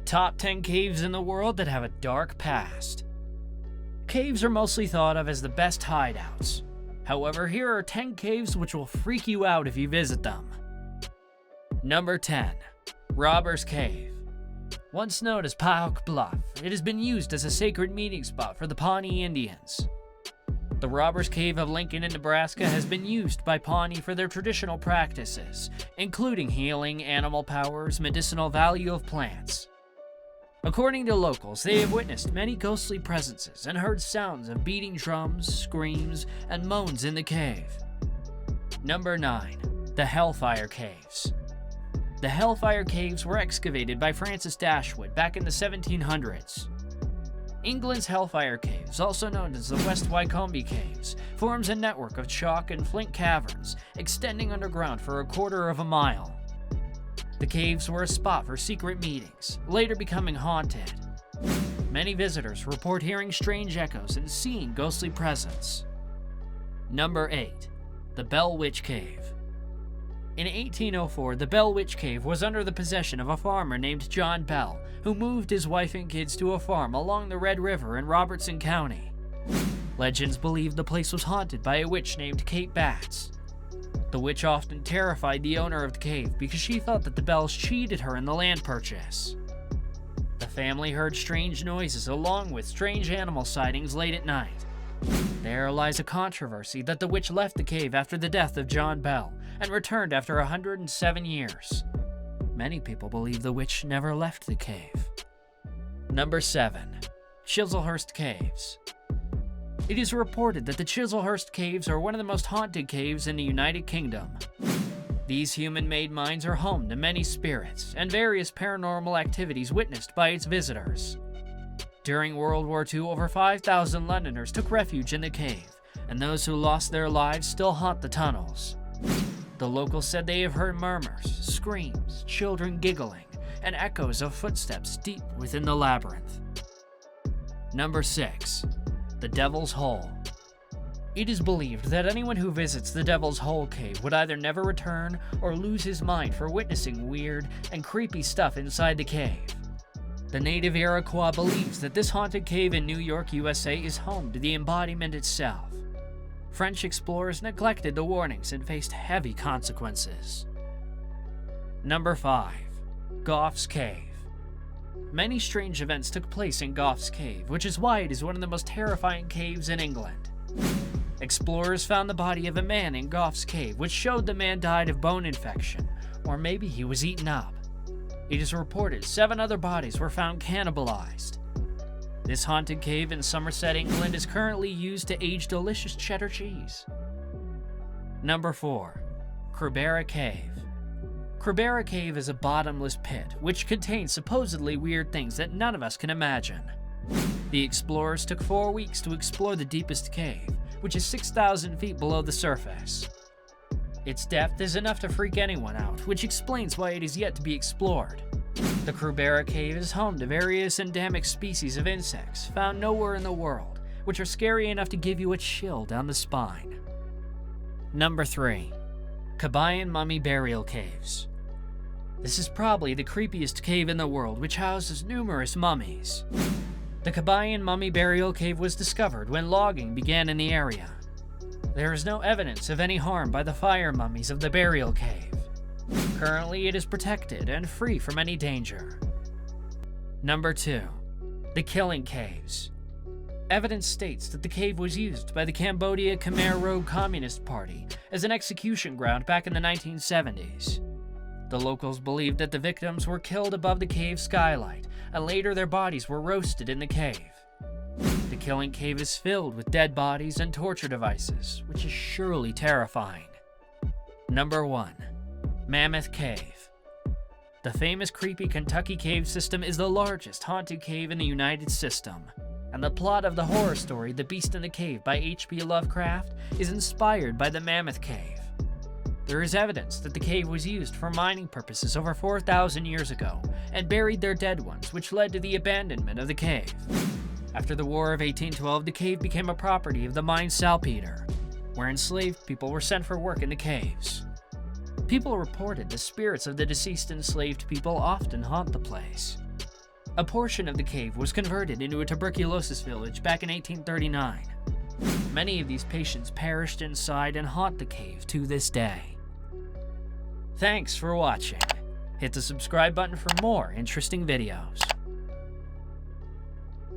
Top 10 caves in the world that have a dark past. Caves are mostly thought of as the best hideouts. However, here are 10 caves which will freak you out if you visit them. Number 10. Robbers Cave. Once known as Pahuk Bluff, it has been used as a sacred meeting spot for the Pawnee Indians. The Robbers Cave of Lincoln in Nebraska has been used by Pawnee for their traditional practices, including healing, animal powers, medicinal value of plants. According to locals, they have witnessed many ghostly presences and heard sounds of beating drums, screams, and moans in the cave. Number 9. The Hellfire Caves. The Hellfire Caves were excavated by Francis Dashwood back in the 1700s. England's Hellfire Caves, also known as the West Wycombe Caves, forms a network of chalk and flint caverns extending underground for a quarter of a mile. The caves were a spot for secret meetings, later becoming haunted. Many visitors report hearing strange echoes and seeing ghostly presence. Number 8. The Bell Witch Cave. In 1804, the Bell Witch Cave was under the possession of a farmer named John Bell, who moved his wife and kids to a farm along the Red River in Robertson County. Legends believe the place was haunted by a witch named Kate Batts. The witch often terrified the owner of the cave because she thought that the Bells cheated her in the land purchase. The family heard strange noises along with strange animal sightings late at night. There lies a controversy that the witch left the cave after the death of John Bell and returned after 107 years. Many people believe the witch never left the cave. Number 7. Chiselhurst Caves. It is reported that the Chiselhurst Caves are one of the most haunted caves in the United Kingdom. These human-made mines are home to many spirits and various paranormal activities witnessed by its visitors. During World War II, over 5,000 Londoners took refuge in the cave, and those who lost their lives still haunt the tunnels. The locals said they have heard murmurs, screams, children giggling, and echoes of footsteps deep within the labyrinth. Number 6. The Devil's Hole. It is believed that anyone who visits the Devil's Hole cave would either never return or lose his mind for witnessing weird and creepy stuff inside the cave. The native Iroquois believes that this haunted cave in New York, USA is home to the embodiment itself. French explorers neglected the warnings and faced heavy consequences. Number 5. Gough's Cave. Many strange events took place in Gough's Cave, which is why it is one of the most terrifying caves in England. Explorers found the body of a man in Gough's Cave, which showed the man died of bone infection, or maybe he was eaten up. It is reported 7 other bodies were found cannibalized. This haunted cave in Somerset, England is currently used to age delicious cheddar cheese. Number 4. Kerbera Cave. Kerbera Cave is a bottomless pit, which contains supposedly weird things that none of us can imagine. The explorers took 4 weeks to explore the deepest cave, which is 6,000 feet below the surface. Its depth is enough to freak anyone out, which explains why it is yet to be explored. The Kerbera Cave is home to various endemic species of insects found nowhere in the world, which are scary enough to give you a chill down the spine. Number 3. Kabayan Mummy Burial Caves. This is probably the creepiest cave in the world, which houses numerous mummies. The Kabayan Mummy Burial Cave was discovered when logging began in the area. There is no evidence of any harm by the fire mummies of the burial cave. Currently, it is protected and free from any danger. Number 2. The Killing Caves. Evidence states that the cave was used by the Cambodia Khmer Rouge Communist Party as an execution ground back in the 1970s. The locals believed that the victims were killed above the cave skylight, and later their bodies were roasted in the cave. The Killing Cave is filled with dead bodies and torture devices, which is surely terrifying. Number 1. Mammoth Cave. The famous creepy Kentucky cave system is the largest haunted cave in the United System, and the plot of the horror story The Beast in the Cave by H.P. Lovecraft is inspired by the Mammoth Cave. There is evidence that the cave was used for mining purposes over 4,000 years ago and buried their dead ones, which led to the abandonment of the cave. After the War of 1812, the cave became a property of the mine saltpeter, where enslaved people were sent for work in the caves. People reported the spirits of the deceased enslaved people often haunt the place. A portion of the cave was converted into a tuberculosis village back in 1839. Many of these patients perished inside and haunt the cave to this day. Thanks for watching. Hit the subscribe button for more interesting videos.